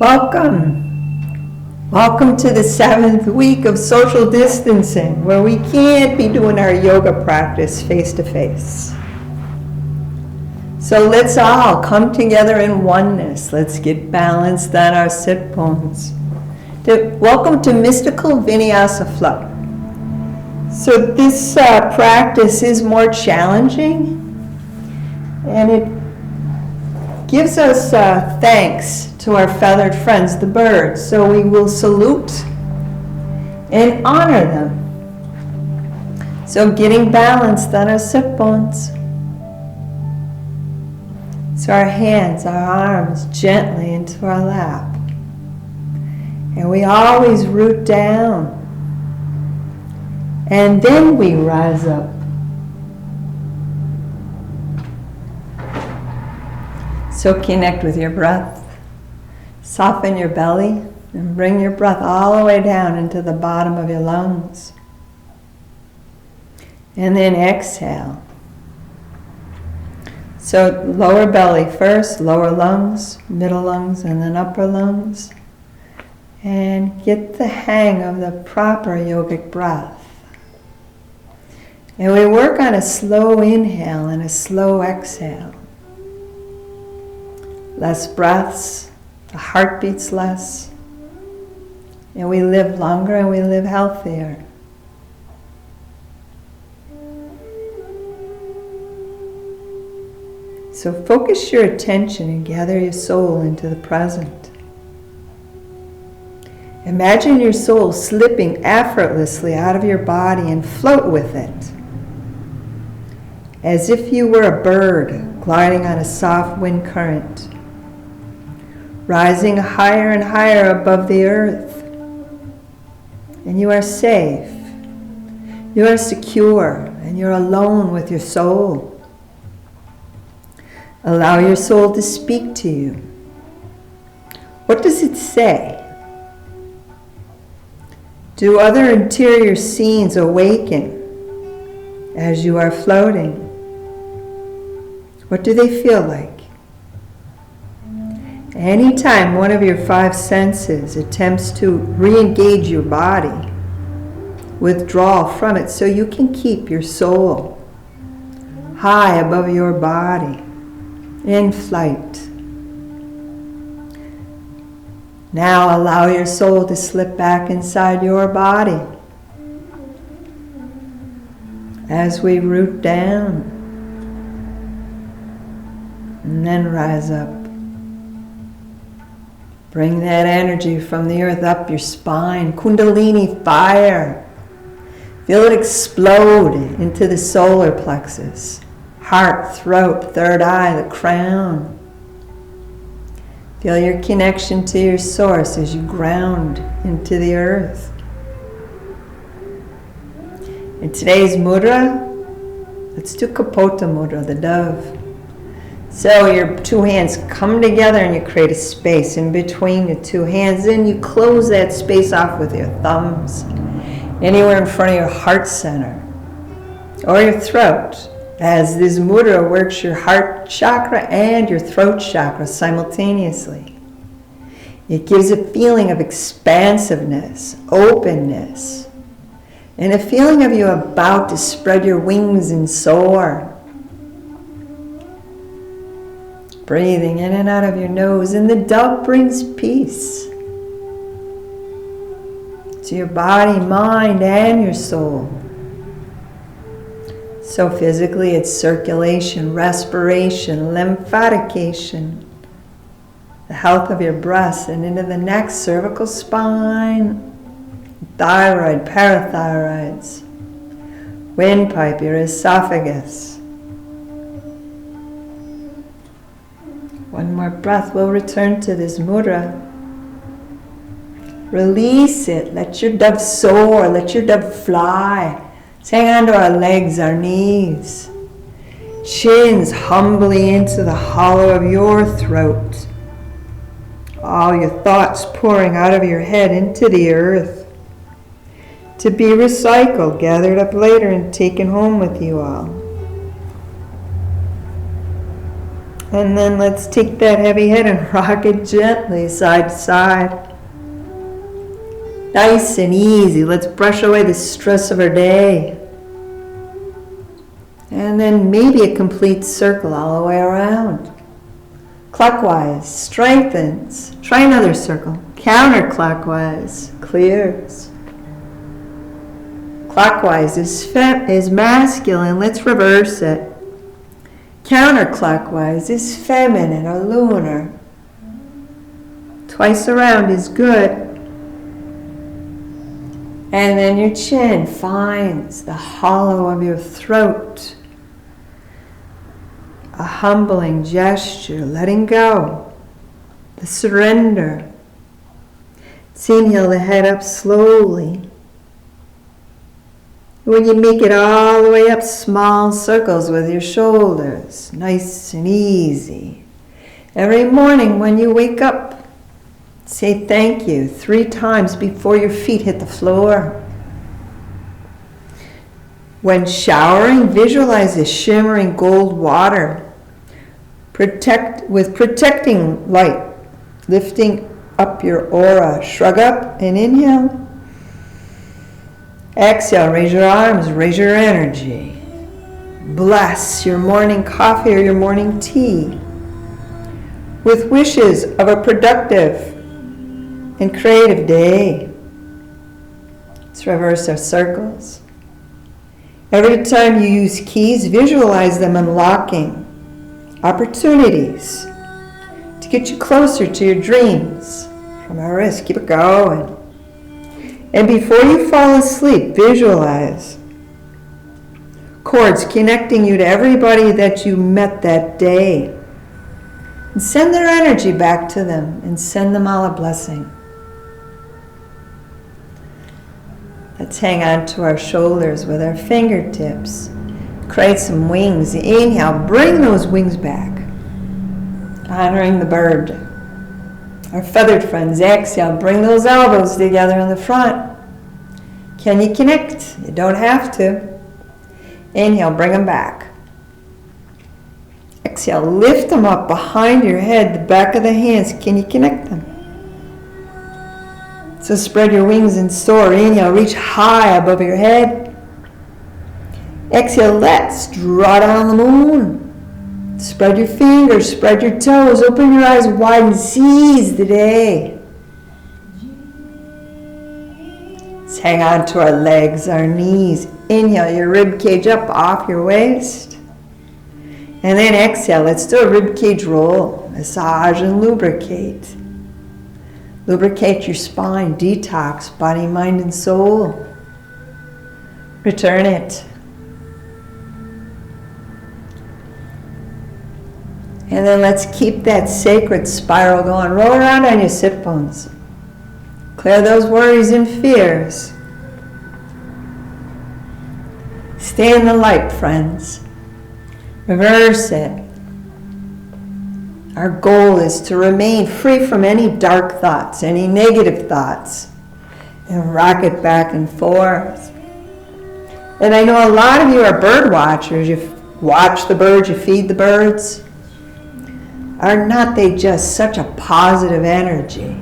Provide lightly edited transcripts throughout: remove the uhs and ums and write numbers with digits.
Welcome to the 7th week of social distancing, where we can't be doing our yoga practice face to face. So let's all come together in oneness. Let's get balanced on our sit bones. Welcome to Mystical Vinyasa Flow. So this practice is more challenging, and it gives us thanks to our feathered friends, the birds. So we will salute and honor them. So getting balanced on our sit bones. So our hands, our arms gently into our lap. And we always root down. And then we rise up. So connect with your breath. Soften your belly and bring your breath all the way down into the bottom of your lungs. And then exhale. So lower belly first, lower lungs, middle lungs, and then upper lungs. And get the hang of the proper yogic breath. And we work on a slow inhale and a slow exhale. Less breaths. The heart beats less, and we live longer and we live healthier. So focus your attention and gather your soul into the present. Imagine your soul slipping effortlessly out of your body and float with it, as if you were a bird gliding on a soft wind current, rising higher and higher above the earth. And you are safe, you are secure, and you're alone with your soul. Allow your soul to speak to you. What does it say? Do other interior scenes awaken as you are floating? What do they feel like? Anytime one of your 5 senses attempts to re-engage your body, withdraw from it so you can keep your soul high above your body, in flight. Now allow your soul to slip back inside your body as we root down and then rise up. Bring that energy from the earth up your spine. Kundalini fire. Feel it explode into the solar plexus. Heart, throat, third eye, the crown. Feel your connection to your source as you ground into the earth. In today's mudra, let's do Kapota mudra, the dove. So your 2 hands come together and you create a space in between your 2 hands. Then you close that space off with your thumbs, anywhere in front of your heart center or your throat. As this mudra works your heart chakra and your throat chakra simultaneously. It gives a feeling of expansiveness, openness, and a feeling of you about to spread your wings and soar. Breathing in and out of your nose, and the dove brings peace to your body, mind, and your soul. So physically it's circulation, respiration, lymphatication, the health of your breast and into the neck, cervical spine, thyroid, parathyroids, windpipe, your esophagus. One more breath, we'll return to this mudra. Release it, let your dove soar, let your dove fly. Let's hang on to our legs, our knees. Chins humbly into the hollow of your throat. All your thoughts pouring out of your head into the earth, to be recycled, gathered up later and taken home with you all. And then let's take that heavy head and rock it gently side to side. Nice and easy. Let's brush away the stress of our day. And then maybe a complete circle all the way around. Clockwise, strengthens. Try another circle. Counterclockwise, clears. Clockwise is masculine. Let's reverse it. Counterclockwise is feminine or lunar. Twice around is good. And then your chin finds the hollow of your throat. A humbling gesture, letting go, the surrender. Inhale the head up slowly. When you make it all the way up, small circles with your shoulders, nice and easy. Every morning when you wake up, say thank you 3 times before your feet hit the floor. When showering, visualize the shimmering gold water with protecting light, lifting up your aura. Shrug up and inhale. Exhale, raise your arms, raise your energy. Bless your morning coffee or your morning tea with wishes of a productive and creative day. Let's reverse our circles. Every time you use keys, visualize them unlocking opportunities to get you closer to your dreams. From our wrist, keep it going. And before you fall asleep, visualize cords connecting you to everybody that you met that day. And send their energy back to them and send them all a blessing. Let's hang on to our shoulders with our fingertips. Create some wings. Inhale, bring those wings back. Honoring the bird. Our feathered friends, exhale, bring those elbows together in the front. Can you connect? You don't have to. Inhale, bring them back. Exhale, lift them up behind your head, the back of the hands. Can you connect them? So spread your wings and soar. Inhale, reach high above your head. Exhale, let's draw down the moon. Spread your fingers, spread your toes, open your eyes wide and seize the day. Let's hang on to our legs, our knees. Inhale, your rib cage up off your waist. And then exhale, let's do a rib cage roll. Massage and lubricate. Lubricate your spine, detox, body, mind, and soul. Return it. And then let's keep that sacred spiral going. Roll around on your sit bones. Clear those worries and fears. Stay in the light, friends. Reverse it. Our goal is to remain free from any dark thoughts, any negative thoughts, and rock it back and forth. And I know a lot of you are bird watchers. You watch the birds, you feed the birds. Are not they just such a positive energy?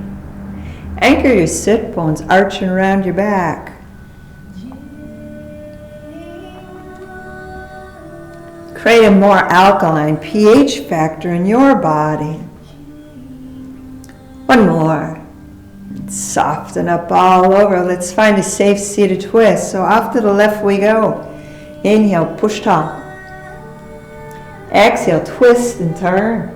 Anchor your sit bones arching around your back. Create a more alkaline pH factor in your body. One more. Soften up all over. Let's find a safe seated twist. So off to the left we go. Inhale, push tall. Exhale, twist and turn.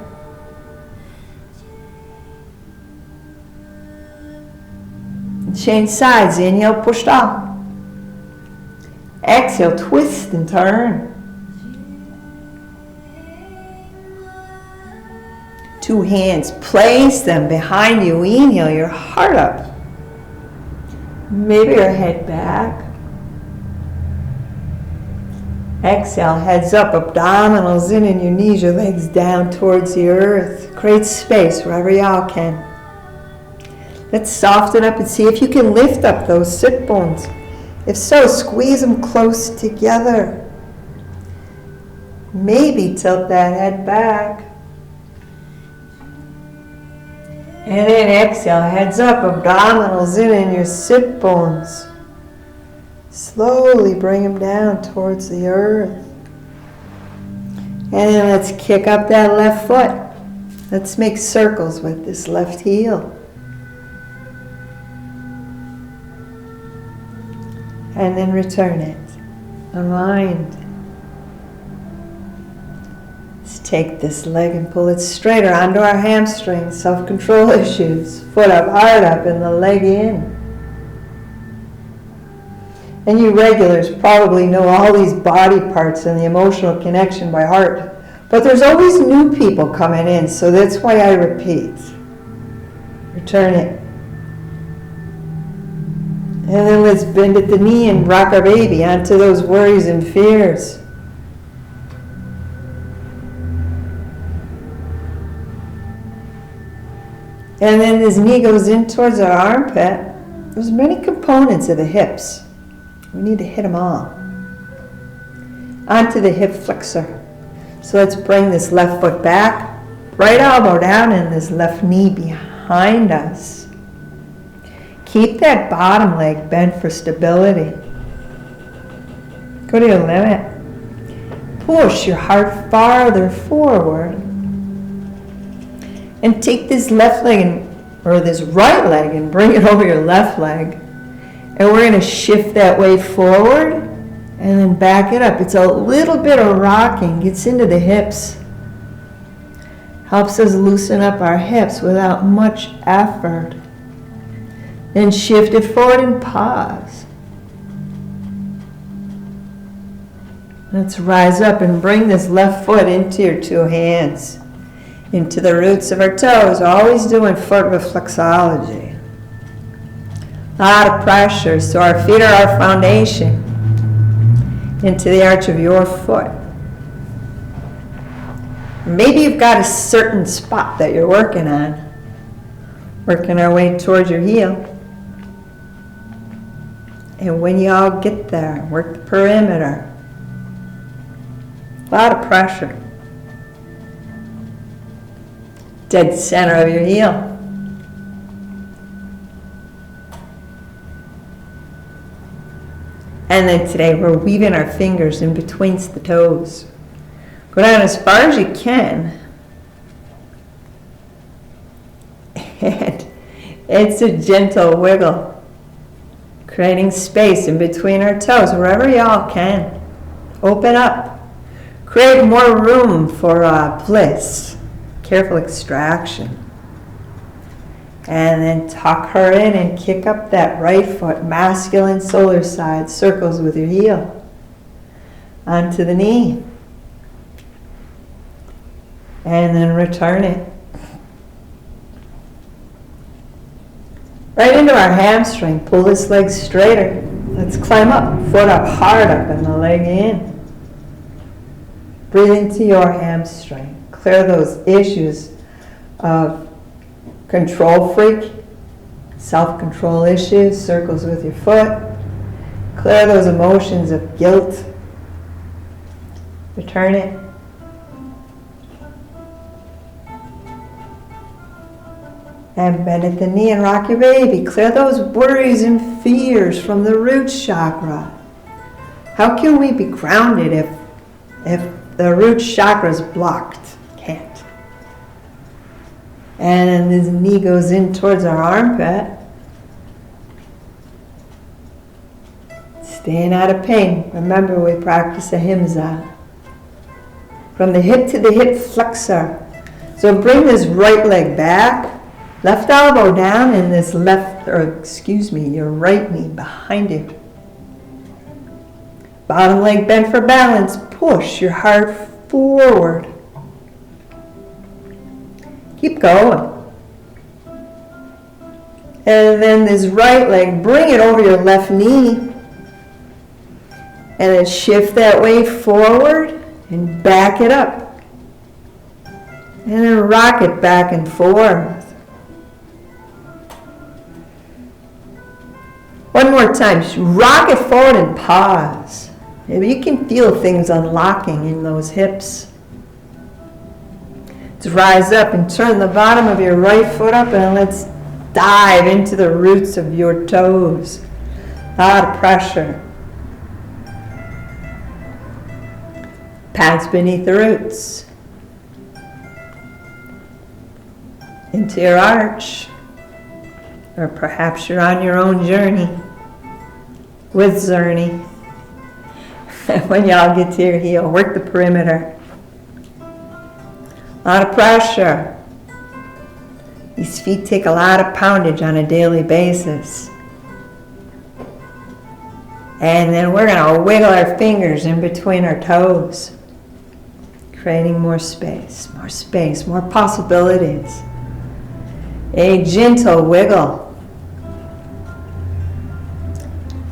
Change sides. Inhale, push tall. Exhale, twist and turn. 2 hands, place them behind you. Inhale, your heart up. Maybe your head back. Exhale, heads up, abdominals in and your knees, your legs down towards the earth. Create space wherever y'all can. Let's soften up and see if you can lift up those sit bones. If so, squeeze them close together. Maybe tilt that head back. And then exhale, heads up, abdominals in and your sit bones. Slowly bring them down towards the earth. And then let's kick up that left foot. Let's make circles with this left heel. And then return it. Unwind. Let's take this leg and pull it straighter onto our hamstrings. Self-control issues. Foot up, heart up, and the leg in. And you regulars probably know all these body parts and the emotional connection by heart. But there's always new people coming in, so that's why I repeat. Return it. And then let's bend at the knee and rock our baby onto those worries and fears. And then this knee goes in towards our armpit. There's many components of the hips. We need to hit them all. Onto the hip flexor. So let's bring this left foot back, right elbow down, and this left knee behind us. Keep that bottom leg bent for stability. Go to your limit. Push your heart farther forward. And take this left leg, or this right leg, and bring it over your left leg. And we're going to shift that way forward and then back it up. It's a little bit of rocking. Gets into the hips. Helps us loosen up our hips without much effort. Then shift it forward and pause. Let's rise up and bring this left foot into your two hands. Into the roots of our toes. Always doing foot reflexology. A lot of pressure, so our feet are our foundation into the arch of your foot. Maybe you've got a certain spot that you're working on. Working our way towards your heel. And when you all get there, work the perimeter. A lot of pressure. Dead center of your heel. And then today we're weaving our fingers in between the toes. Go down as far as you can. And it's a gentle wiggle. Creating space in between our toes, wherever y'all can. Open up. Create more room for bliss. Careful extraction. And then tuck her in and kick up that right foot, masculine solar side, circles with your heel. Onto the knee. And then return it. Right into our hamstring. Pull this leg straighter. Let's climb up. Foot up, heart up, and the leg in. Breathe into your hamstring. Clear those issues of control freak, self-control issues, circles with your foot. Clear those emotions of guilt. Return it. And bend at the knee and rock your baby. Clear those worries and fears from the root chakra. How can we be grounded if the root chakra is blocked? Can't. And then this knee goes in towards our armpit. Staying out of pain. Remember, we practice ahimsa. From the hip to the hip flexor. So bring this right leg back. Left elbow down and this your right knee behind you. Bottom leg bent for balance. Push your heart forward. Keep going. And then this right leg, bring it over your left knee. And then shift that way forward and back it up. And then rock it back and forth. One more time. Rock it forward and pause. Maybe you can feel things unlocking in those hips. Let's rise up and turn the bottom of your right foot up, and let's dive into the roots of your toes. A lot of pressure. Pads beneath the roots. Into your arch. Or perhaps you're on your own journey with Zerny. When y'all get to your heel, work the perimeter. A lot of pressure. These feet take a lot of poundage on a daily basis. And then we're going to wiggle our fingers in between our toes, creating more space, more possibilities. A gentle wiggle.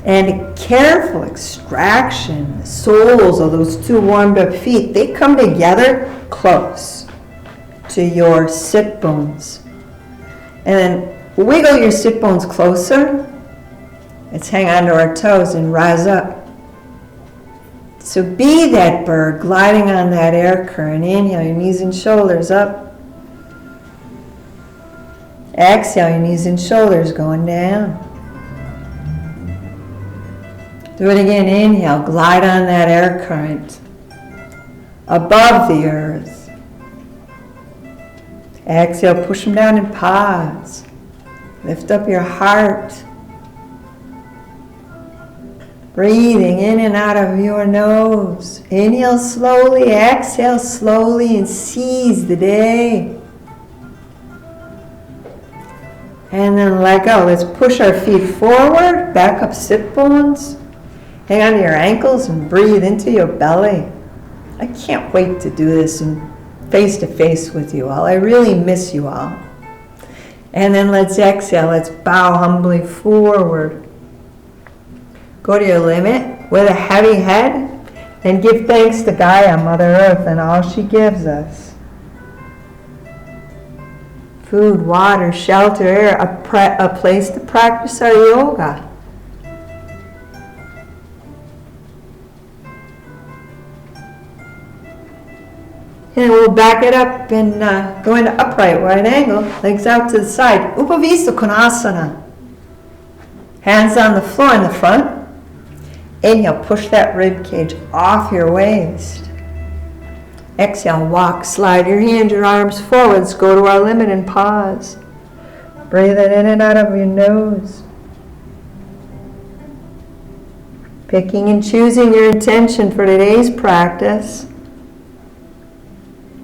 And a careful extraction. The soles of those two warmed up feet, they come together close to your sit bones. And then wiggle your sit bones closer. Let's hang on to our toes and rise up. So be that bird gliding on that air current. Inhale, your knees and shoulders up. Exhale, your knees and shoulders going down. Do it again. Inhale, glide on that air current above the earth. Exhale, push them down and pause. Lift up your heart. Breathing in and out of your nose. Inhale slowly, exhale slowly, and seize the day. And then let go. Let's push our feet forward, back up sit bones. Hang on to your ankles and breathe into your belly. I can't wait to do this face to face with you all. I really miss you all. And then let's exhale. Let's bow humbly forward. Go to your limit with a heavy head and give thanks to Gaia, Mother Earth, and all she gives us. Food, water, shelter, air, a place to practice our yoga. And we'll back it up and go into upright right angle, legs out to the side. Upavista Konasana. Hands on the floor in the front. Inhale, push that rib cage off your waist. Exhale, walk, slide your hands, your arms forwards. Go to our limit and pause. Breathe it in and out of your nose. Picking and choosing your intention for today's practice.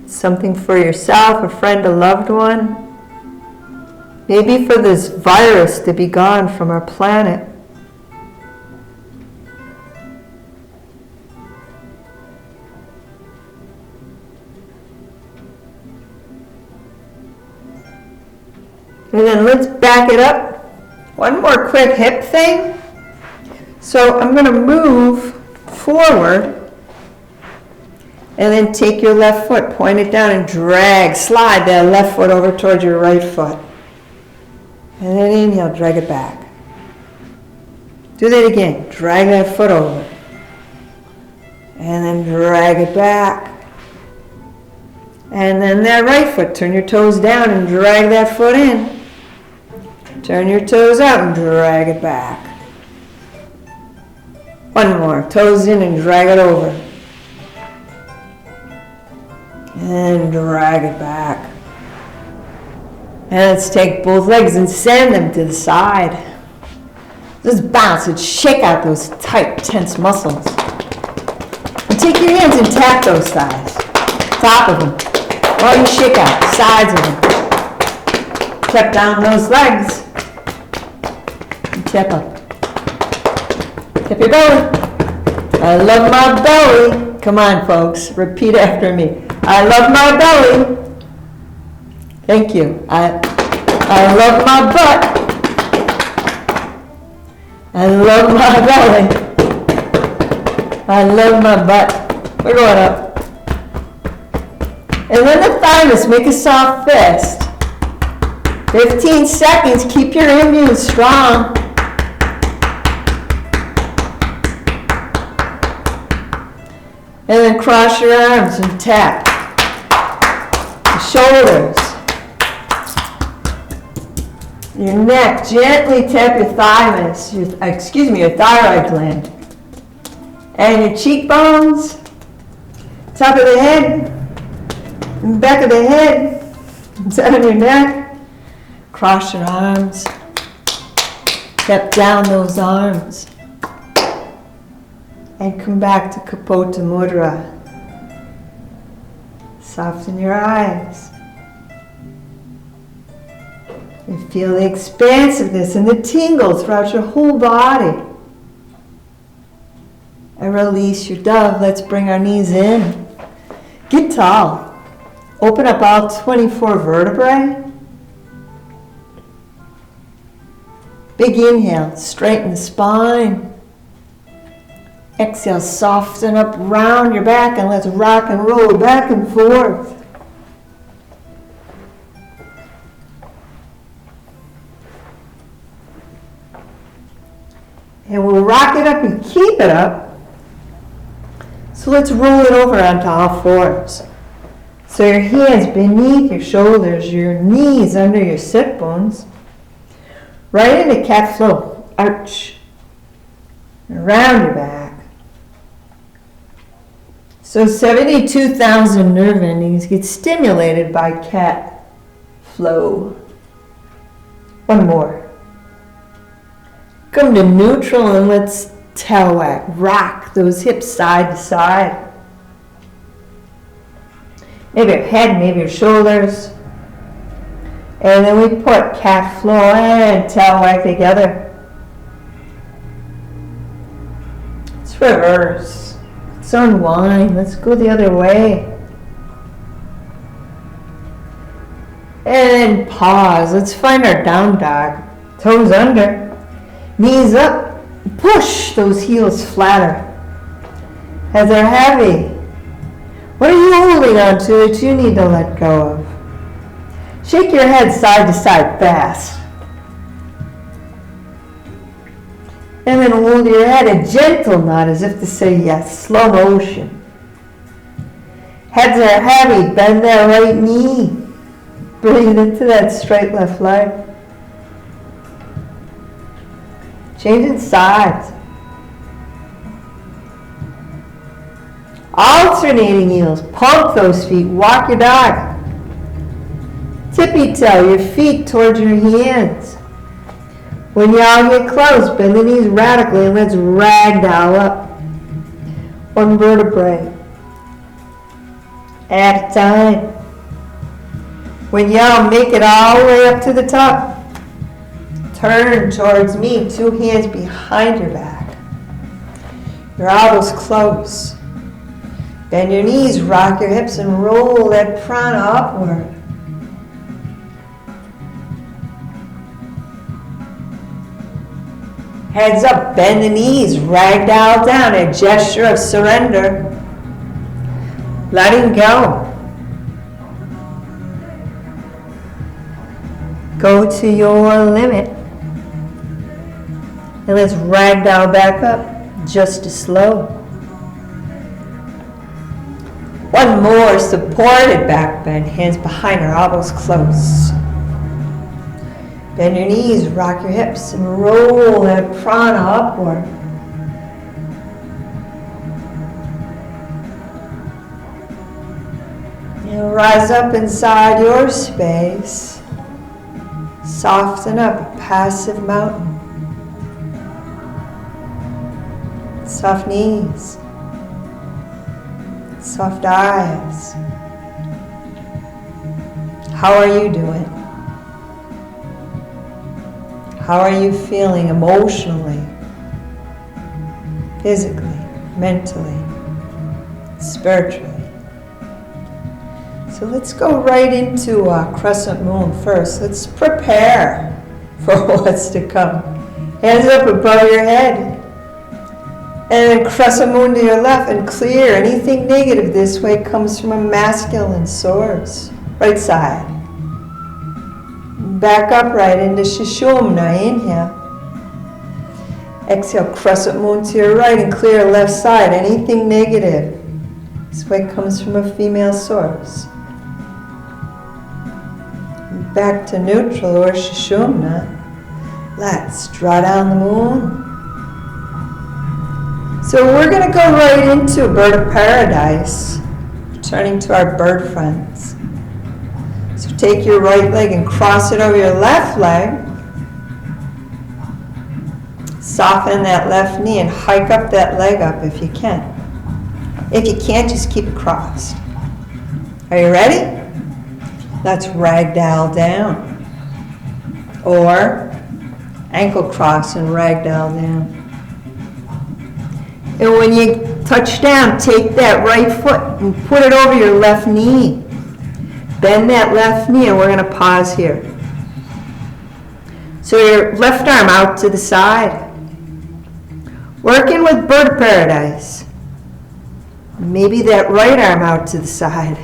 Something for yourself, a friend, a loved one. Maybe for this virus to be gone from our planet. And then let's back it up. One more quick hip thing. So I'm going to move forward. And then take your left foot, point it down and drag, slide that left foot over towards your right foot. And then inhale, drag it back. Do that again. Drag that foot over. And then drag it back. And then that right foot, turn your toes down and drag that foot in. Turn your toes out and drag it back. One more. Toes in and drag it over. And drag it back. And let's take both legs and send them to the side. Just bounce and shake out those tight, tense muscles. And take your hands and tap those thighs. Top of them. While you shake out the sides of them. Tap down those legs. And tap up. Tap your belly. I love my belly. Come on, folks. Repeat after me. I love my belly. Thank you. I love my butt. I love my belly. I love my butt. We're going up. And then the thymus, make a soft fist. 15 seconds, keep your immune strong. And then cross your arms and tap. shoulders. Your neck, gently tap your thymus, your thyroid gland. And your cheekbones, top of the head, back of the head, down your neck. Cross your arms. Step down those arms. And come back to Kapota Mudra. Soften your eyes. And feel the expansiveness and the tingle throughout your whole body. And release your dove. Let's bring our knees in. Get tall. Open up all 24 vertebrae. Big inhale, straighten the spine. Exhale, soften up round your back and let's rock and roll back and forth. And we'll rock it up and keep it up. So let's roll it over onto all fours. So your hands beneath your shoulders, your knees under your sit bones. Right into cat flow. Arch. Around your back. So 72,000 nerve endings get stimulated by cat flow. One more. Come to neutral and let's tail whack. Rock those hips side to side. Maybe your head, maybe your shoulders. And then we put cat flow and tail whack together. Let's reverse. Let's unwind. Let's go the other way. And then pause. Let's find our down dog. Toes under. Knees up. Push those heels flatter. As they're heavy. What are you holding on to that you need to let go of? Shake your head side to side fast. And then hold your head a gentle nod as if to say yes, slow motion. Heads are heavy, bend that right knee. Breathe into that straight left leg. Changing sides. Alternating heels, pump those feet, walk your dog. Tippy toe, your feet towards your hands. When y'all get close, bend the knees radically and let's ragdoll up. One vertebrae at a time. When y'all make it all the way up to the top, turn towards me, 2 hands behind your back. Your elbows close. Bend your knees, rock your hips, and roll that prana upward. Heads up, bend the knees, ragdoll down, a gesture of surrender. Letting go. Go to your limit. And let's ragdoll back up, just as slow. One more, supported back bend, hands behind our elbows close. Bend your knees, rock your hips, and roll that prana upward. And rise up inside your space. Soften up, a passive mountain. Soft knees. Soft eyes. How are you doing? How are you feeling emotionally, physically, mentally, spiritually? So let's go right into crescent moon first. Let's prepare for what's to come. Hands up above your head. And then crescent moon to your left and clear. Anything negative this way comes from a masculine source. Right side. Back upright into Shishumna. Inhale. Exhale, crescent moon to your right and clear left side. Anything negative this way comes from a female source. Back to neutral or Sushumna. Let's draw down the moon. So we're going to go right into Bird of Paradise, returning to our bird friends. So take your right leg and cross it over your left leg. Soften that left knee and hike up that leg up if you can. If you can't, just keep it crossed. Are you ready? Let's ragdoll down. Or ankle cross and ragdoll down. And when you touch down, take that right foot and put it over your left knee. Bend that left knee, and we're going to pause here. So your left arm out to the side. Working with Bird of Paradise. Maybe that right arm out to the side.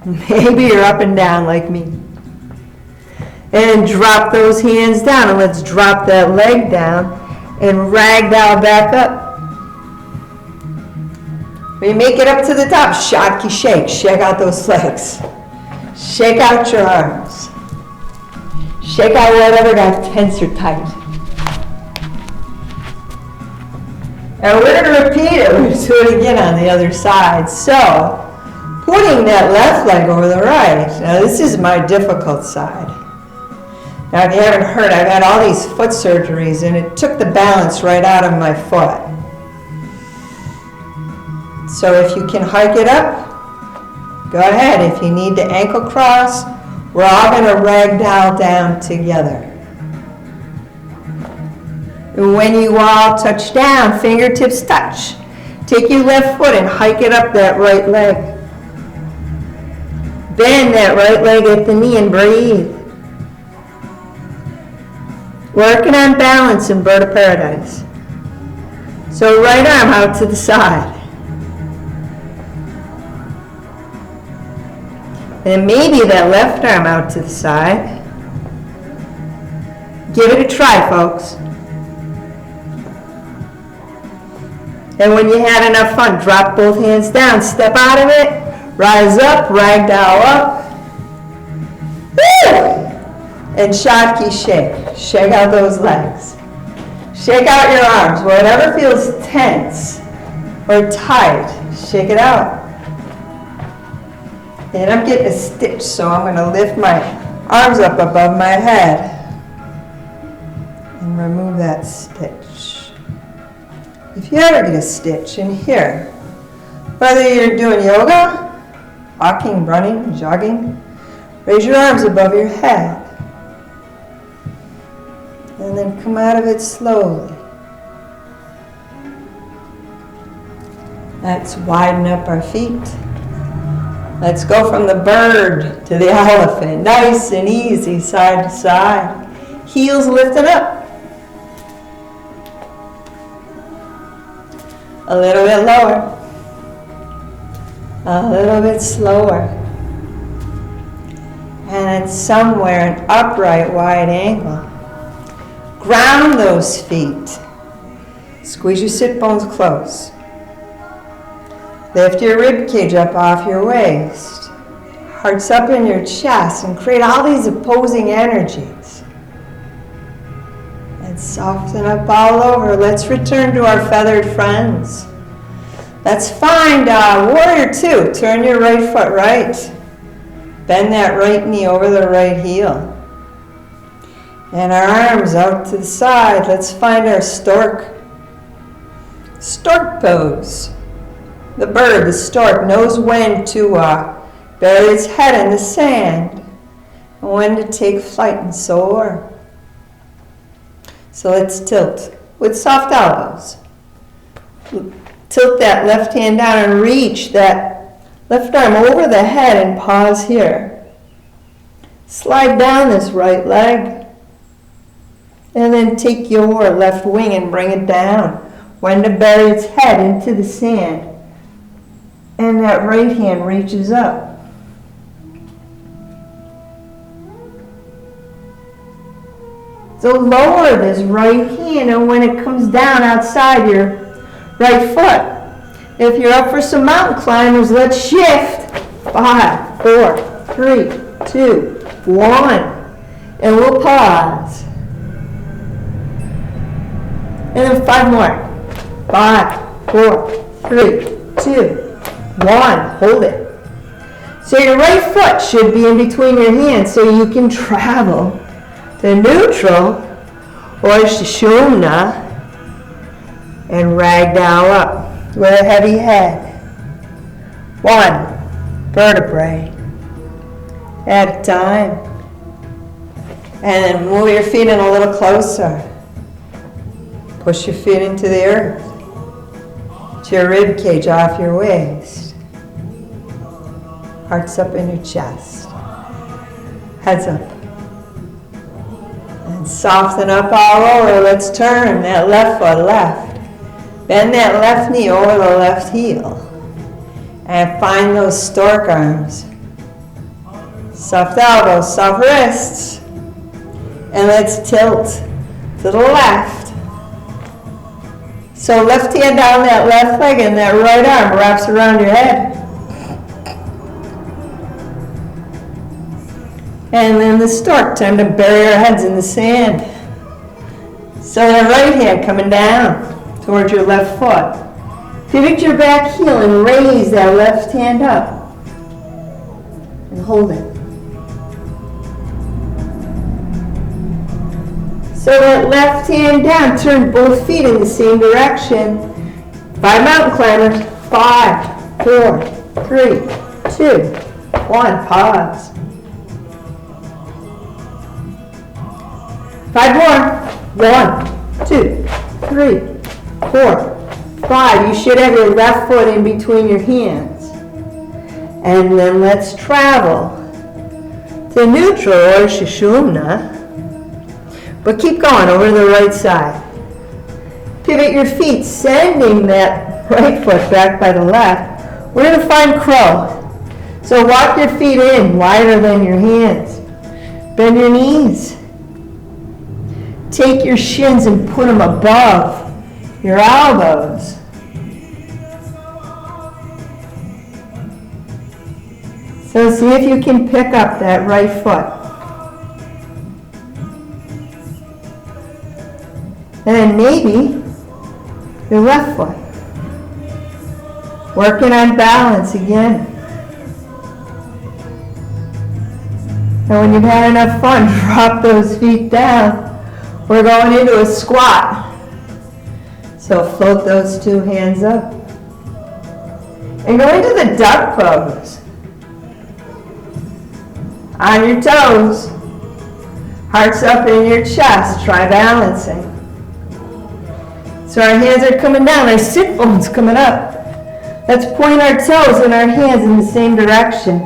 Maybe you're up and down like me. And drop those hands down, and let's drop that leg down and ragdoll back up. When you make it up to the top, Shakti shake. Shake out those legs. Shake out your arms. Shake out whatever got tense or tight. And we're going to repeat it. We're going to do it again on the other side. So, putting that left leg over the right. Now this is my difficult side. Now if you haven't heard, I've had all these foot surgeries and it took the balance right out of my foot. So if you can hike it up, go ahead. If you need to ankle cross, we're all going to ragdoll down together. And when you all touch down, fingertips touch. Take your left foot and hike it up that right leg. Bend that right leg at the knee and breathe. Working on balance in Bird of Paradise. So right arm out to the side. And maybe that left arm out to the side. Give it a try, folks. And when you had enough fun, drop both hands down, step out of it, rise up, ragdoll up. Woo! And Shakti shake. Shake out those legs. Shake out your arms. Whatever feels tense or tight, shake it out. And I'm getting a stitch, so I'm going to lift my arms up above my head and remove that stitch. If you ever get a stitch in here, whether you're doing yoga, walking, running, jogging, raise your arms above your head. And then come out of it slowly. Let's widen up our feet. Let's go from the bird to the elephant. Nice and easy, side to side. Heels lifted up. A little bit lower. A little bit slower. And it's somewhere an upright wide angle. Ground those feet. Squeeze your sit bones close. Lift your rib cage up off your waist. Hearts up in your chest and create all these opposing energies. And soften up all over. Let's return to our feathered friends. Let's find warrior two. Turn your right foot right. Bend that right knee over the right heel. And our arms out to the side. Let's find our stork. Stork pose. The bird, the stork, knows when to bury its head in the sand and when to take flight and soar. So let's tilt with soft elbows. Tilt that left hand down and reach that left arm over the head and pause here. Slide down this right leg. And then take your left wing and bring it down. When to bury its head into the sand. And that right hand reaches up. So lower this right hand, and when it comes down outside your right foot, if you're up for some mountain climbers, let's shift. 5, 4, 3, 2, 1. And we'll pause. And then 5 more. 5, 4, 3, 2, 1. Hold it. So your right foot should be in between your hands so you can travel to neutral or Sushumna and ragdoll up with a heavy head. 1 vertebrae at a time. And then move your feet in a little closer. Push your feet into the earth. To your rib cage off your waist. Heart's up in your chest. Head's up. And soften up all over. Let's turn that left foot left. Bend that left knee over the left heel. And find those stork arms. Soft elbows, soft wrists. And let's tilt to the left. So left hand down that left leg and that right arm wraps around your head. And then the stork, time to bury our heads in the sand. So that right hand coming down towards your left foot. Pivot your back heel and raise that left hand up. And hold it. So that left hand down, turn both feet in the same direction. 5 mountain climbers. 5, 4, 3, 2, 1. Pause. 5 more. 1, 2, 3, 4, 5. You should have your left foot in between your hands. And then let's travel to neutral or Sushumna. But keep going over to the right side. Pivot your feet, sending that right foot back by the left. We're going to find crow. So walk your feet in wider than your hands. Bend your knees. Take your shins and put them above your elbows. So see if you can pick up that right foot. And then maybe your left foot. Working on balance again. And when you've had enough fun, drop those feet down. We're going into a squat. So float those 2 hands up. And go into the duck pose. On your toes. Hearts up in your chest. Try balancing. So our hands are coming down, our sit bones coming up. Let's point our toes and our hands in the same direction.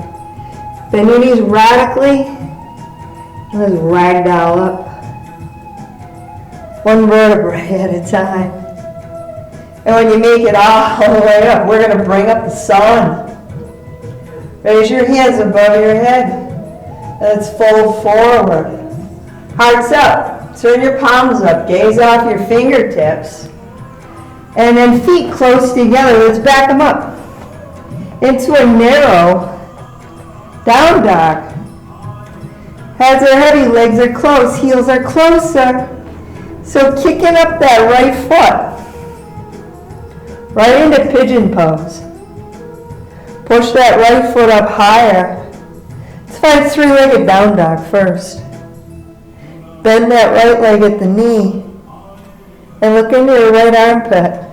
Bend your knees radically. And let's ragdoll up. 1 vertebrae at a time. And when you make it all the way up, we're going to bring up the sun. Raise your hands above your head. Let's fold forward. Hearts up. Turn your palms up. Gaze off your fingertips. And then feet close together. Let's back them up into a narrow down dog. Heads are heavy, legs are close, heels are closer. So kicking up that right foot, right into pigeon pose. Push that right foot up higher. Let's find 3-legged down dog first. Bend that right leg at the knee. And look into your right armpit.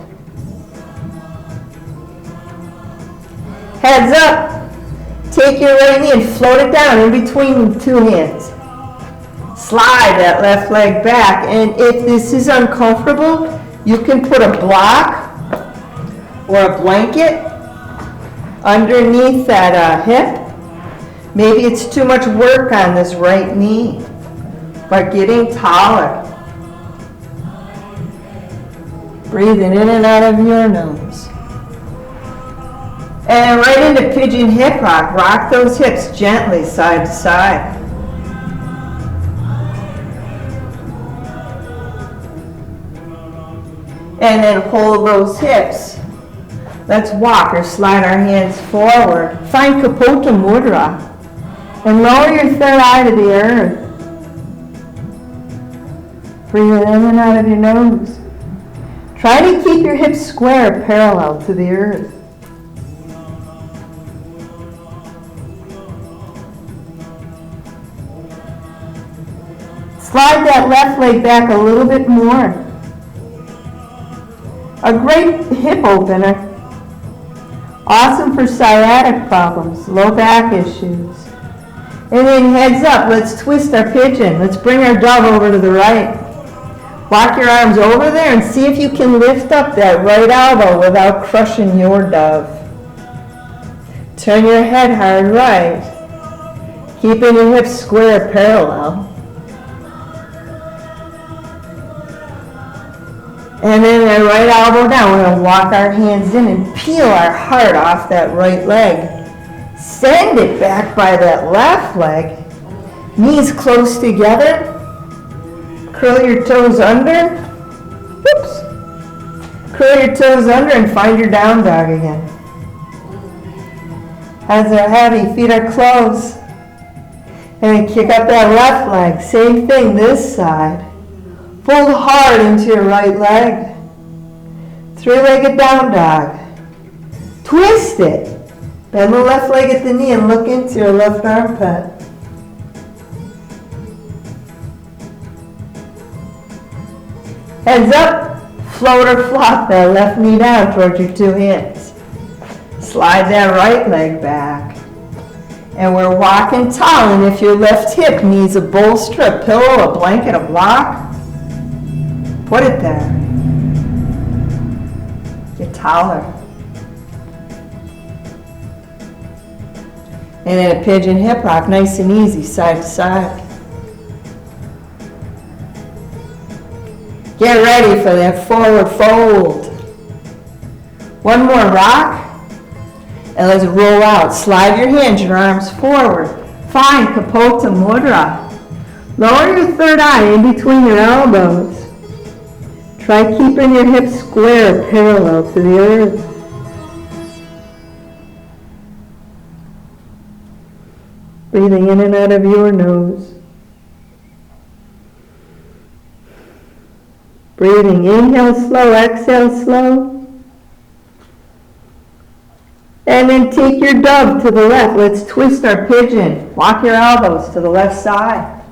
Heads up. Take your right knee and float it down in between the 2 hands. Slide that left leg back. And if this is uncomfortable, you can put a block or a blanket underneath that hip. Maybe it's too much work on this right knee. But getting taller. Breathing in and out of your nose. And right into pigeon hip rock. Rock those hips gently side to side. And then hold those hips. Let's walk or slide our hands forward. Find Kapota Mudra. And lower your third eye to the earth. Breathe in and out of your nose. Try to keep your hips square, parallel to the earth. Slide that left leg back a little bit more. A great hip opener. Awesome for sciatic problems, low back issues. And then heads up, let's twist our pigeon. Let's bring our dove over to the right. Walk your arms over there and see if you can lift up that right elbow without crushing your dove. Turn your head hard right. Keeping your hips square, parallel. And then that right elbow down. We're going to walk our hands in and peel our heart off that right leg. Send it back by that left leg. Knees close together. Curl your toes under. Whoops. Curl your toes under and find your down dog again. Hands are heavy, feet are closed. And then kick up that left leg. Same thing this side. Fold hard into your right leg. Three-legged down dog. Twist it. Bend the left leg at the knee and look into your left armpit. Heads up, float or flop that left knee down towards your two hands. Slide that right leg back. And we're walking tall, and if your left hip needs a bolster, a pillow, a blanket, a block, put it there. Get taller. And then a pigeon hip rock, nice and easy, side to side. Get ready for that forward fold. One more rock. And let's roll out. Slide your hands, your arms forward. Find Kapota Mudra. Lower your third eye in between your elbows. Try keeping your hips square, parallel to the earth. Breathing in and out of your nose. Breathing, inhale slow, exhale slow. And then take your dove to the left. Let's twist our pigeon. Walk your elbows to the left side.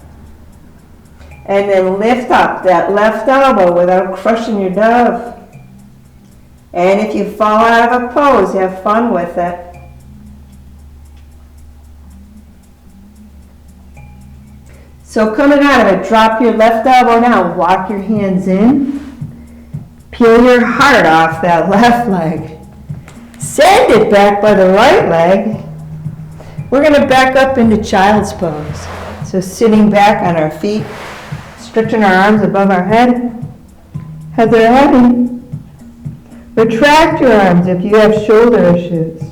And then lift up that left elbow without crushing your dove. And if you fall out of a pose, have fun with it. So coming out of it, drop your left elbow down. Walk your hands in. Peel your heart off that left leg. Send it back by the right leg. We're going to back up into child's pose. So sitting back on our feet, stretching our arms above our head. Heads are heavy. Retract your arms if you have shoulder issues.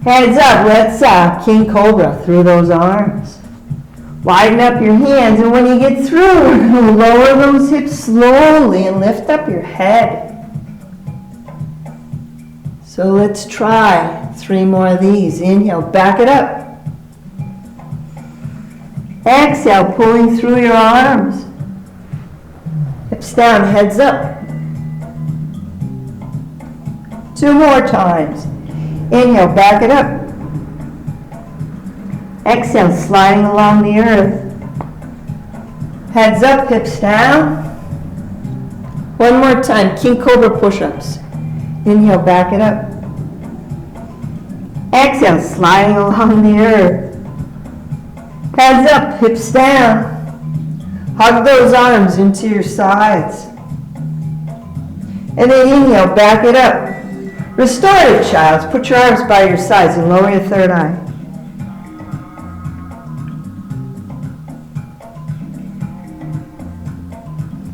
Heads up, let's King Cobra through those arms. Widen up your hands, and when you get through, lower those hips slowly and lift up your head. So let's try 3 more of these. Inhale, back it up. Exhale, pulling through your arms. Hips down, heads up. 2 more times. Inhale, back it up. Exhale, sliding along the earth. Heads up, hips down. 1 more time, King Cobra push-ups. Inhale, back it up. Exhale, sliding along the earth. Heads up, hips down. Hug those arms into your sides. And then inhale, back it up. Restorative childs. Put your arms by your sides and lower your third eye.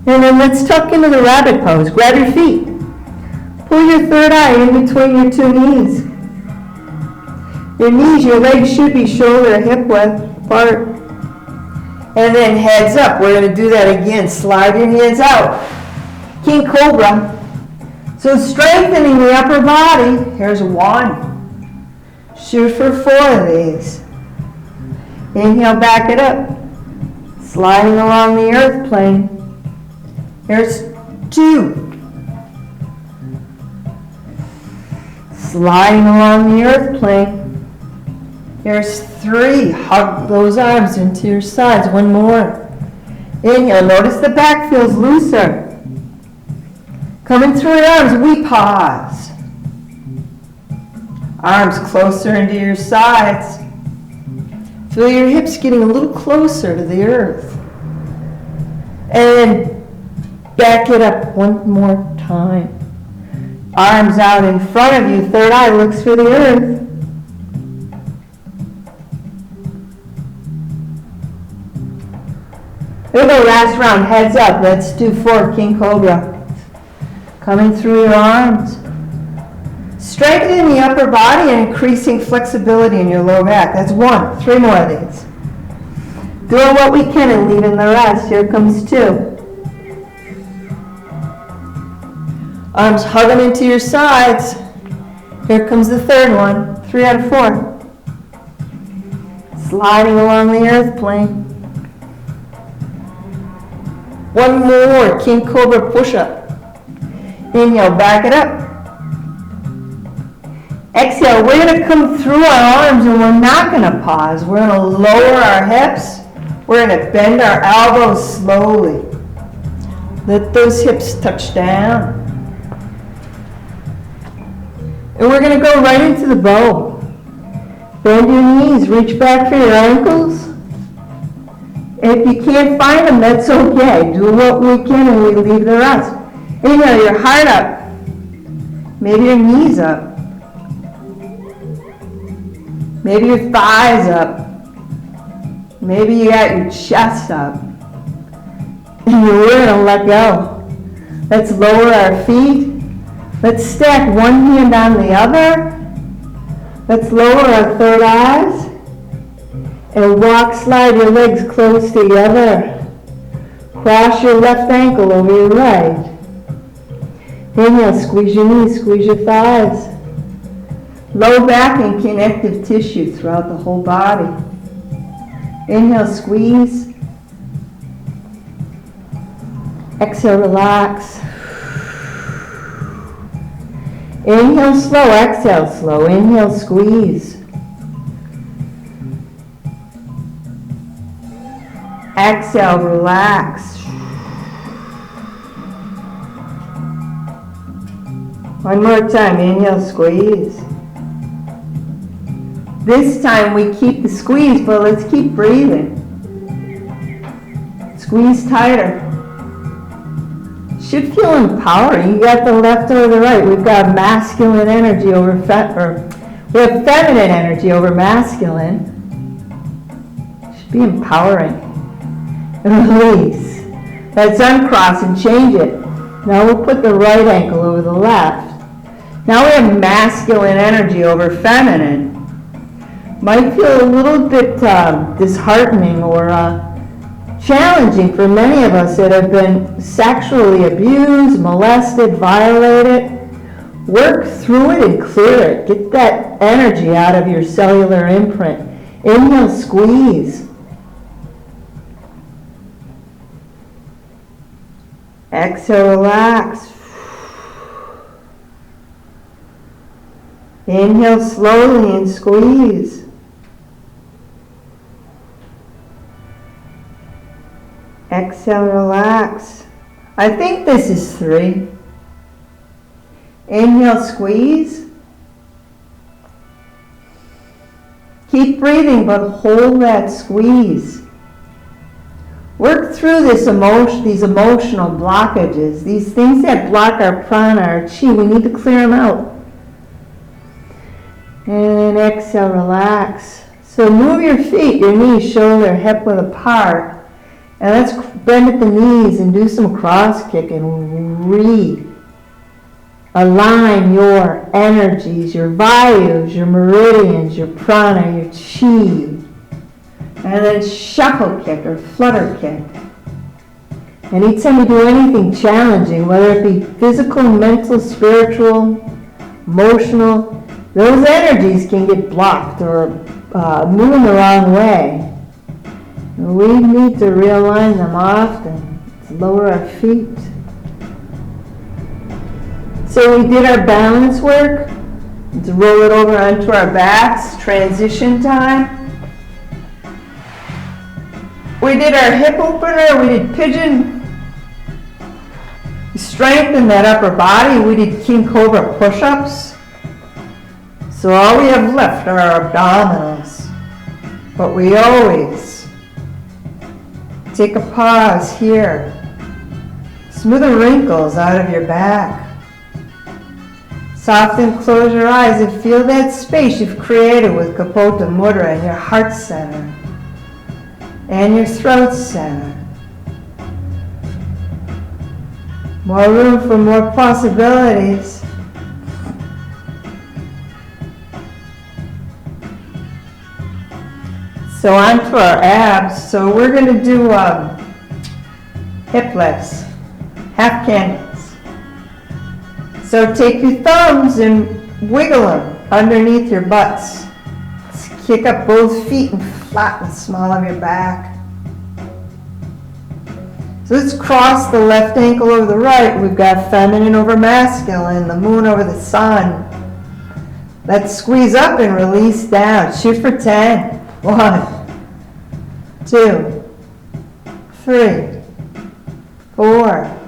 And then let's tuck into the rabbit pose. Grab your feet. Pull your third eye in between your 2 knees. Your legs should be shoulder hip width apart. And then heads up. We're going to do that again. Slide your hands out. King Cobra. So strengthening the upper body. Here's 1. Shoot for 4 of these. Inhale, back it up. Sliding along the earth plane. Here's 2. Sliding along the earth plane. Here's 3. Hug those arms into your sides. 1 more. Inhale. Notice the back feels looser. Coming through your arms, we pause. Arms closer into your sides. Feel your hips getting a little closer to the earth. And back it up 1 more time. Arms out in front of you. Third eye looks for the earth. Here we go, last round, heads up. Let's do 4, King Cobra. Coming through your arms. Strengthening the upper body and increasing flexibility in your low back. That's 1. 3 more of these. Doing what we can and leaving the rest. Here comes 2. Arms hugging into your sides. Here comes the 3rd one. 3 out of 4. Sliding along the earth plane. 1 more, King Cobra push-up. Inhale, back it up. Exhale, we're going to come through our arms and we're not going to pause. We're going to lower our hips. We're going to bend our elbows slowly. Let those hips touch down. And we're going to go right into the bow. Bend your knees, reach back for your ankles. And if you can't find them, that's okay. Do what we can and we leave the rest. Inhale, your heart up. Maybe your knees up. Maybe your thighs up. Maybe you got your chest up. And we're going to let go. Let's lower our feet. Let's stack one hand on the other. Let's lower our third eyes. And slide your legs close together. Cross your left ankle over your right. Inhale, squeeze your knees, squeeze your thighs. Low back and connective tissue throughout the whole body. Inhale, squeeze. Exhale, relax. Inhale, slow. Exhale, slow. Inhale, squeeze. Exhale, relax. One more time. Inhale, squeeze. This time we keep the squeeze, but let's keep breathing. Squeeze tighter. Should feel empowering. You got the left or the right. We've got masculine energy over we have feminine energy over masculine. Should be empowering. And release. Let's uncross and change it. Now we'll put the right ankle over the left. Now we have masculine energy over feminine. Might feel a little bit disheartening or challenging for many of us that have been sexually abused, molested, violated. Work through it and clear it. Get that energy out of your cellular imprint. Inhale, squeeze. Exhale, relax. Inhale slowly and squeeze. Exhale, relax. I think this is 3. Inhale, squeeze. Keep breathing, but hold that squeeze. Work through these emotional blockages, these things that block our prana, our chi. We need to clear them out. And exhale, relax. So move your feet, your knees, shoulder, hip width apart. And let's bend at the knees and do some cross kick and align your energies, your vayus, your meridians, your prana, your chi. And then shuffle kick or flutter kick. Anytime you do anything challenging, whether it be physical, mental, spiritual, emotional, those energies can get blocked or moving the wrong way. We need to realign them often, to lower our feet. So we did our balance work, to roll it over onto our backs, transition time. We did our hip opener, we did pigeon. We strengthened that upper body, we did king cobra push-ups. So all we have left are our abdominals. But we always take a pause here. Smooth the wrinkles out of your back. Soften, close your eyes and feel that space you've created with Kapota Mudra in your heart center and your throat center. More room for more possibilities. So on to our abs. So we're going to do hip lifts, half candles. So take your thumbs and wiggle them underneath your butts. Let's kick up both feet and flatten the small of your back. So let's cross the left ankle over the right. We've got feminine over masculine, the moon over the sun. Let's squeeze up and release down. Shoot for 10. 1, 2, 3, 4,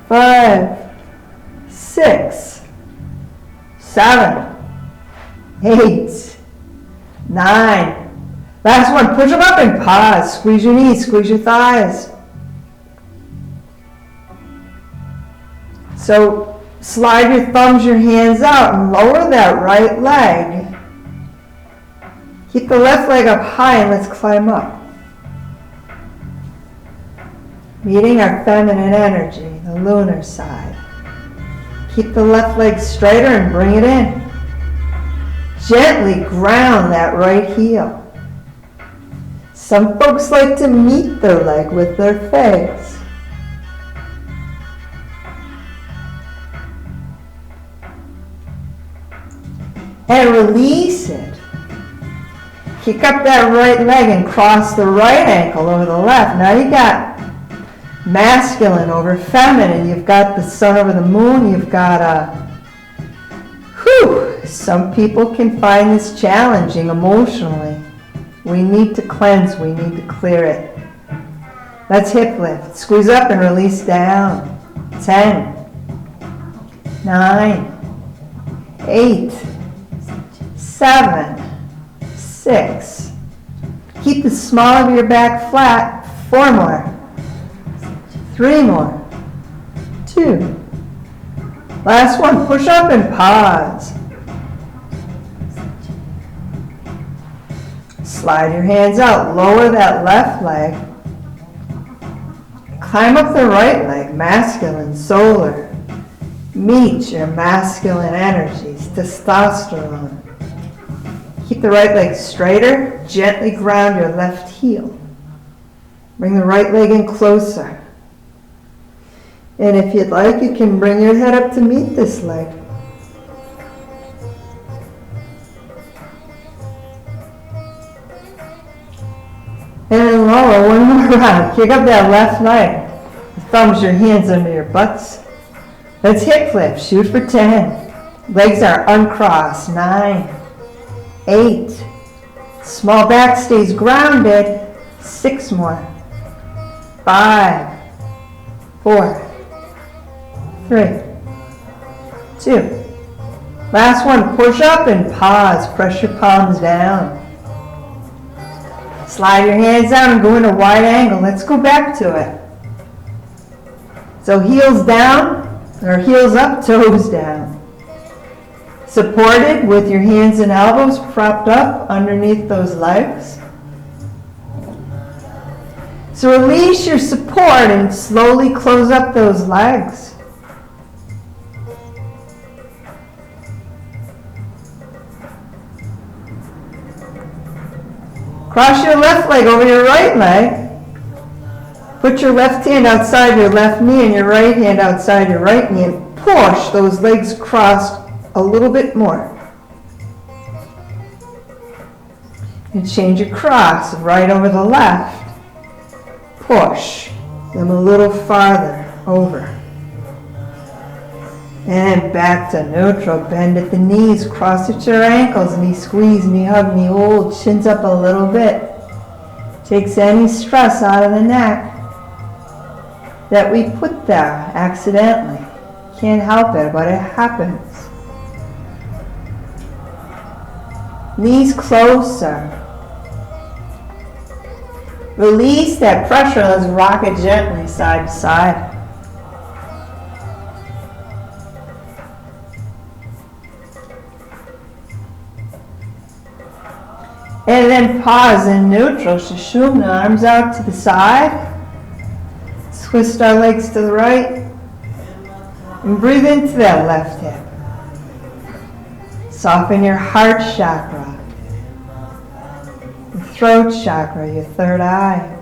5, 6, 7, 8, 9. Last one, push them up and pause. Squeeze your knees, squeeze your thighs. So slide your thumbs, your hands out and lower that right leg. Keep the left leg up high and let's climb up. Meeting our feminine energy, the lunar side. Keep the left leg straighter and bring it in. Gently ground that right heel. Some folks like to meet their leg with their face. And release it. Kick up that right leg and cross the right ankle over the left. Now you got masculine over feminine. You've got the sun over the moon. You've got some people can find this challenging emotionally. We need to cleanse. We need to clear it. Let's hip lift. Squeeze up and release down. 10, 9, 8, 7, 6. Keep the small of your back flat. 4 more. 3 more. 2. Last one. Push up and pause. Slide your hands out. Lower that left leg. Climb up the right leg. Masculine, solar. Meet your masculine energies. Testosterone. Keep the right leg straighter. Gently ground your left heel. Bring the right leg in closer. And if you'd like, you can bring your head up to meet this leg. And then lower, one more round. Kick up that left leg. Thumbs your hands under your butts. Let's hip lift. Shoot for 10. Legs are uncrossed. 9, 8. Small back stays grounded. 6 more. 5, 4, 3, 2. Last one, push up and pause. Press your palms down. Slide your hands down and go into wide angle. Let's go back to it. So heels down, or heels up, toes down. Supported with your hands and elbows propped up underneath those legs. So release your support and slowly close up those legs. Cross your left leg over your right leg. Put your left hand outside your left knee and your right hand outside your right knee and push those legs crossed a little bit more. And change across, right over the left. Push them a little farther over. And back to neutral. Bend at the knees, cross at your ankles, knee squeeze, knee hug, knee hold, chins up a little bit. Takes any stress out of the neck that we put there accidentally. Can't help it, but it happens. Knees closer. Release that pressure. Let's rock it gently side to side. And then pause in neutral. Sushumna, arms out to the side. Twist our legs to the right. And breathe into that left hip. Soften your heart chakra. Your throat chakra, your third eye.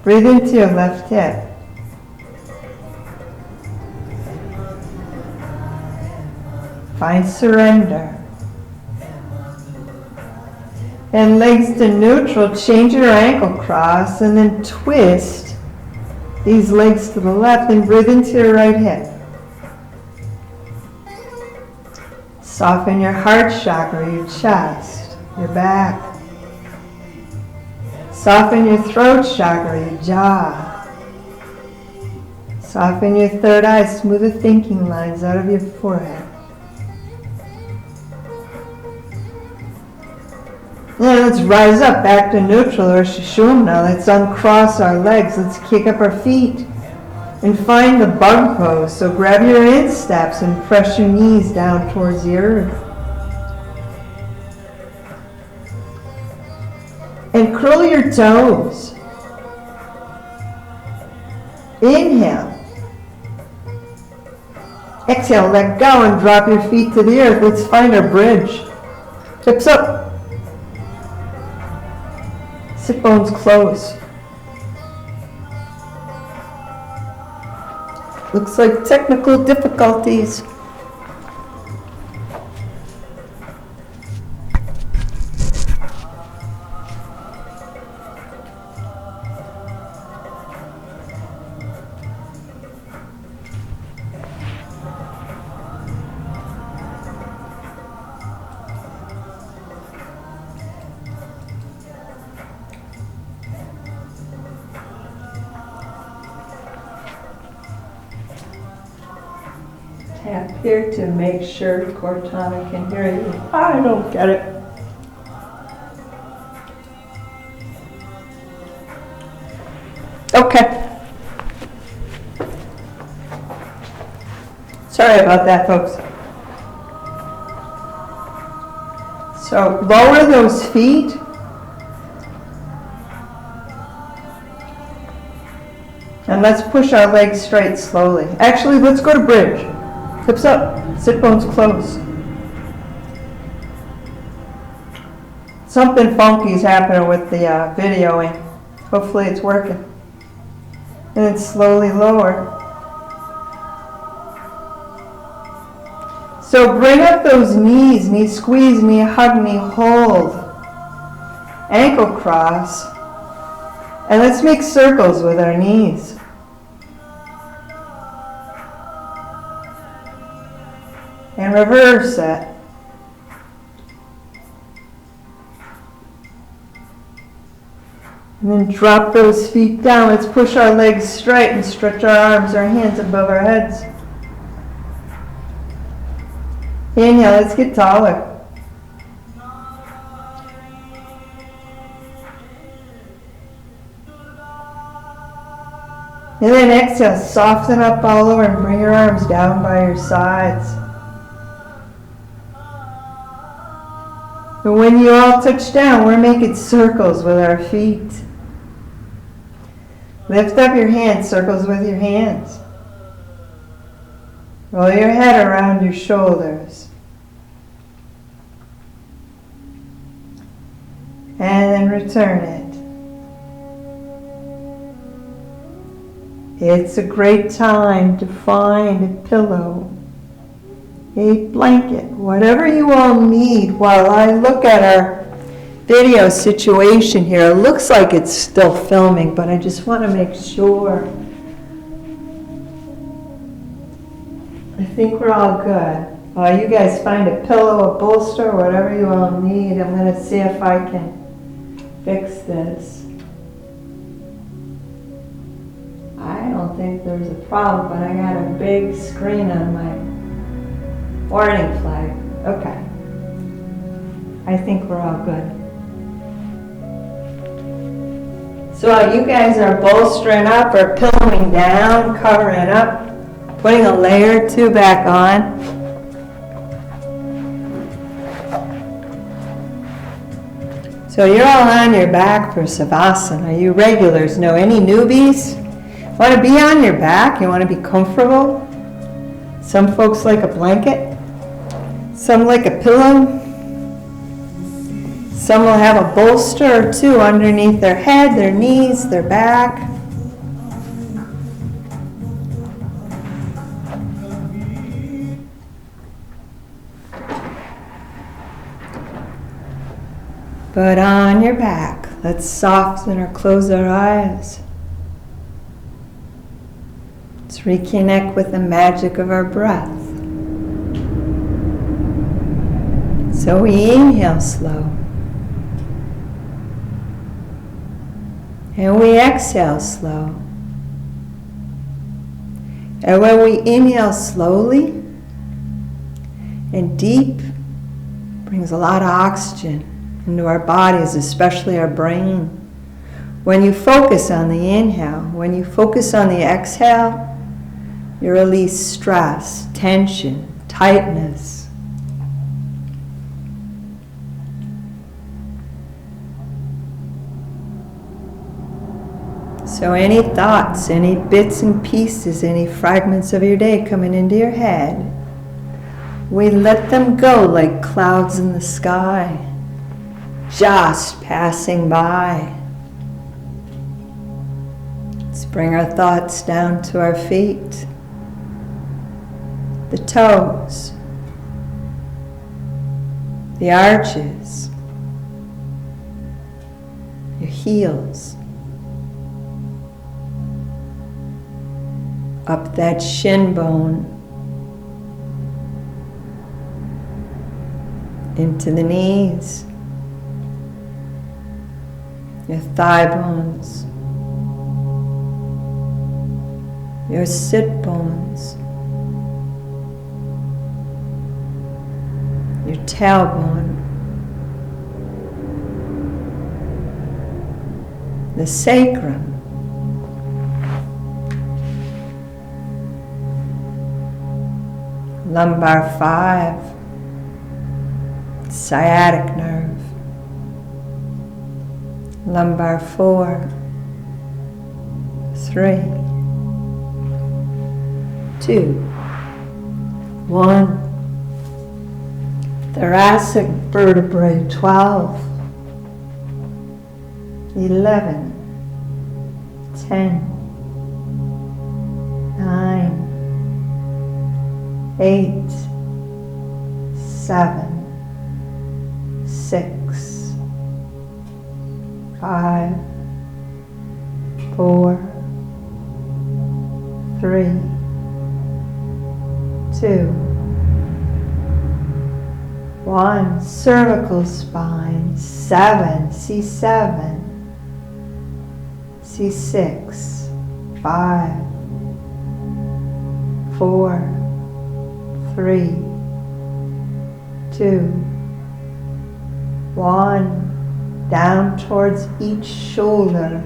Breathe into your left hip. Find surrender. And legs to neutral, change your ankle cross and then twist these legs to the left and breathe into your right hip. Soften your heart chakra, your chest, your back. Soften your throat chakra, your jaw. Soften your third eye, smooth the thinking lines out of your forehead. Now let's rise up back to neutral or Sushumna. Let's uncross our legs. Let's kick up our feet and find the bug pose. So grab your insteps and press your knees down towards the earth. And curl your toes. Inhale. Exhale, let go and drop your feet to the earth. Let's find our bridge. Hips up. Sit bones close. Looks like technical difficulties. Tap here to make sure Cortana can hear you. I don't get it. Okay. Sorry about that, folks. So lower those feet. And let's push our legs straight slowly. Actually, let's go to bridge. Hips up, sit bones closed. Something funky is happening with the videoing. Hopefully it's working. And then slowly lower. So bring up those knees, knee squeeze, knee hug, knee hold. Ankle cross. And let's make circles with our knees. And reverse it. And then drop those feet down. Let's push our legs straight and stretch our arms, our hands above our heads. Inhale, let's get taller. And then exhale, soften up all over and bring your arms down by your sides. And when you all touch down, we're making circles with our feet. Lift up your hands, circles with your hands. Roll your head around your shoulders. and then return it. It's a great time to find a pillow, a blanket, whatever you all need. While I look at our video situation here, it looks like it's still filming, but I just want to make sure. I think we're all good. While you guys find a pillow, a bolster, whatever you all need, I'm going to see if I can fix this. I don't think there's a problem, but I got a big screen on my warning flag. Okay. I think we're all good. So while you guys are bolstering up or pillowing down, covering up, putting a layer or two back on, so you're all on your back for Savasana. You regulars know any newbies? Want to be on your back? You want to be comfortable? Some folks like a blanket. Some like a pillow. Some will have a bolster or two underneath their head, their knees, their back. But on your back, let's soften or close our eyes. Let's reconnect with the magic of our breath. So we inhale slow. And we exhale slow. And when we inhale slowly and deep, brings a lot of oxygen into our bodies, especially our brain. When you focus on the inhale, when you focus on the exhale, you release stress, tension, tightness. So any thoughts, any bits and pieces, any fragments of your day coming into your head, we let them go like clouds in the sky, just passing by. Let's bring our thoughts down to our feet, the toes, the arches, your heels, up that shin bone, into the knees, your thigh bones, your sit bones, your tailbone, the sacrum, lumbar 5, sciatic nerve, lumbar 4, 3, 2, 1. Thoracic vertebrae 12, 11, 10, 9, 8, 7, 6, 5, 4, 3, 2, 1. Cervical spine 7, C7, C6, 5, 4, 3, 2, 1. Down towards each shoulder.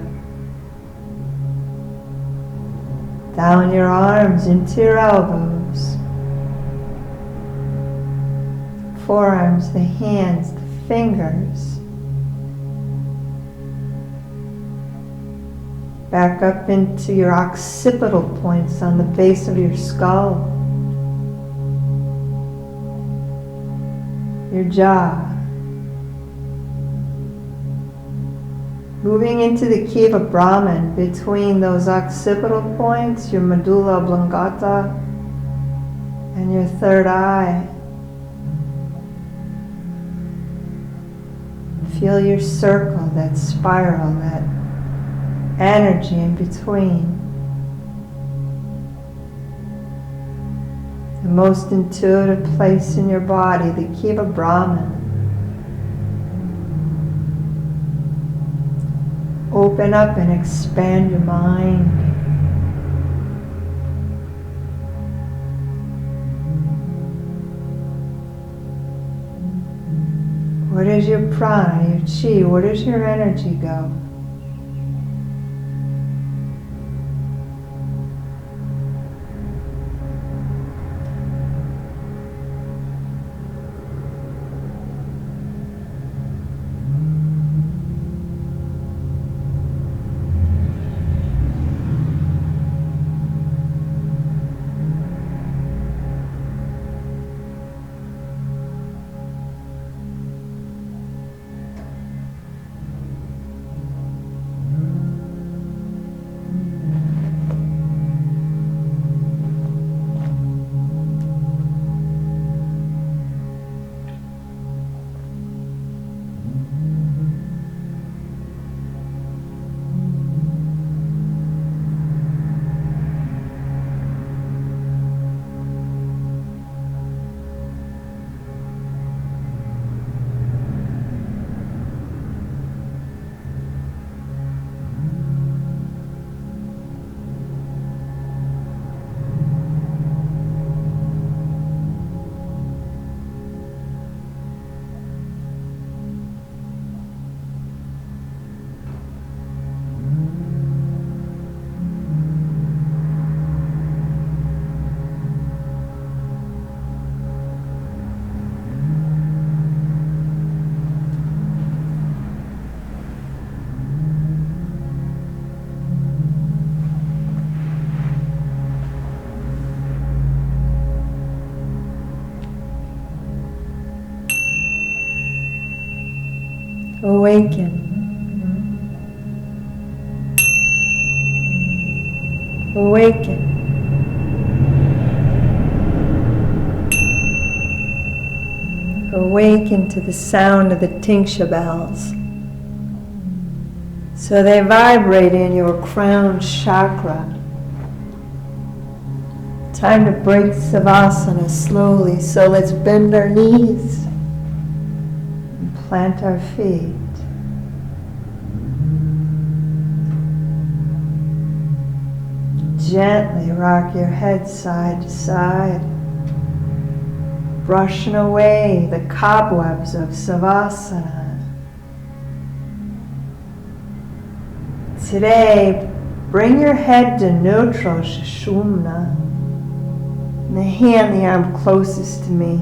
Down your arms into your elbows. Forearms, the hands, the fingers. Back up into your occipital points on the base of your skull. Your jaw. Moving into the Kiva Brahman, between those occipital points, your medulla oblongata, and your third eye. Feel your circle, that spiral, that energy in between. The most intuitive place in your body, the Kiva Brahman. Open up and expand your mind. Where does your prana, your chi, where does your energy go? Awaken. Awaken. Awaken to the sound of the tingsha bells. So they vibrate in your crown chakra. Time to break Savasana slowly. So let's bend our knees. Plant our feet. Gently rock your head side to side, brushing away the cobwebs of Savasana. Today, bring your head to neutral, Sushumna, and the arm closest to me.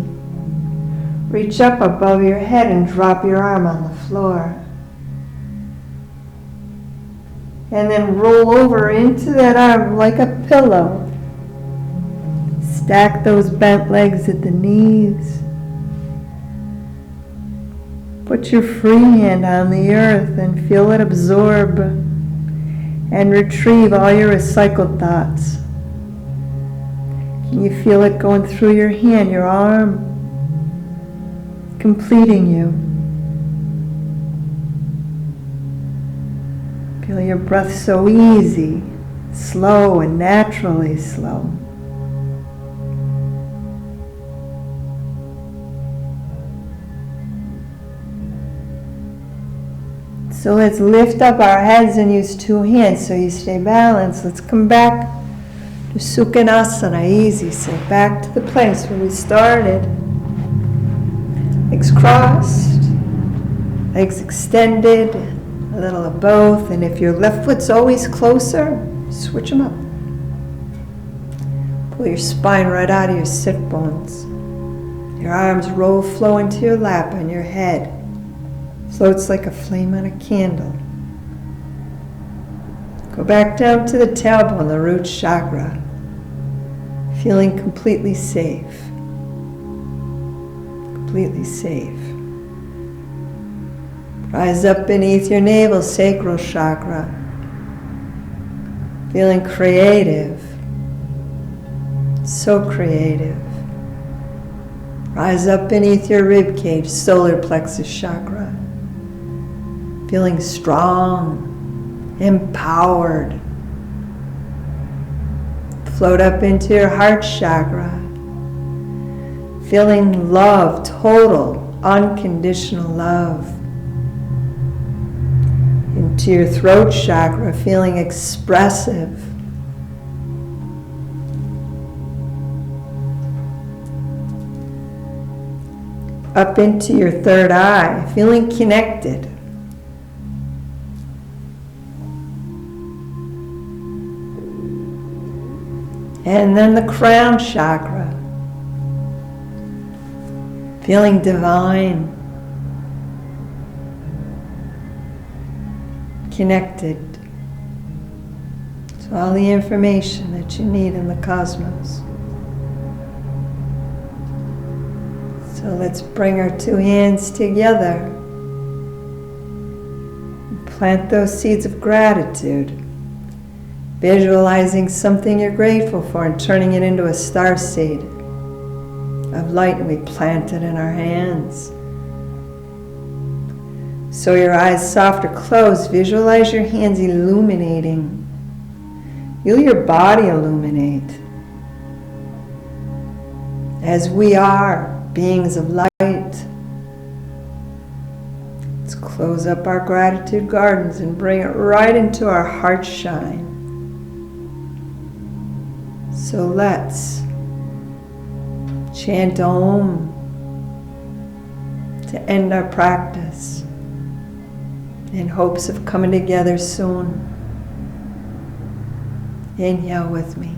Reach up above your head and drop your arm on the floor. And then roll over into that arm like a pillow. Stack those bent legs at the knees. Put your free hand on the earth and feel it absorb and retrieve all your recycled thoughts. Can you feel it going through your hand, your arm, completing you? Feel your breath so easy, slow and naturally slow. So let's lift up our heads and use two hands so you stay balanced. Let's come back to Sukhanasana, easy. So back to the place where we started. Legs crossed, legs extended, a little of both. And if your left foot's always closer, switch them up. Pull your spine right out of your sit bones. Your arms flow into your lap and your head floats like a flame on a candle. Go back down to the tailbone, the root chakra, feeling completely safe. Completely safe. Rise up beneath your navel, sacral chakra. Feeling creative. So creative. Rise up beneath your rib cage, solar plexus chakra. Feeling strong, empowered. Float up into your heart chakra. Feeling love, total, unconditional love. Into your throat chakra, feeling expressive. Up into your third eye, feeling connected. And then the crown chakra, feeling divine, connected to all the information that you need in the cosmos. So let's bring our two hands together and plant those seeds of gratitude, visualizing something you're grateful for and turning it into a star seed of light, and we plant it in our hands. So your eyes soft or closed, visualize your hands illuminating. Feel your body illuminate. As we are beings of light, let's close up our gratitude gardens and bring it right into our heart shine. So let's chant Om to end our practice in hopes of coming together soon. Inhale with me.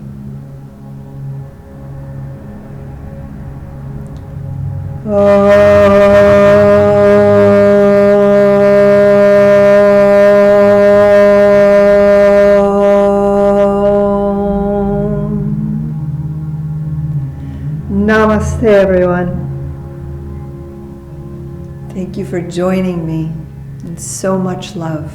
Namaste, everyone. Thank you for joining me, and so much love.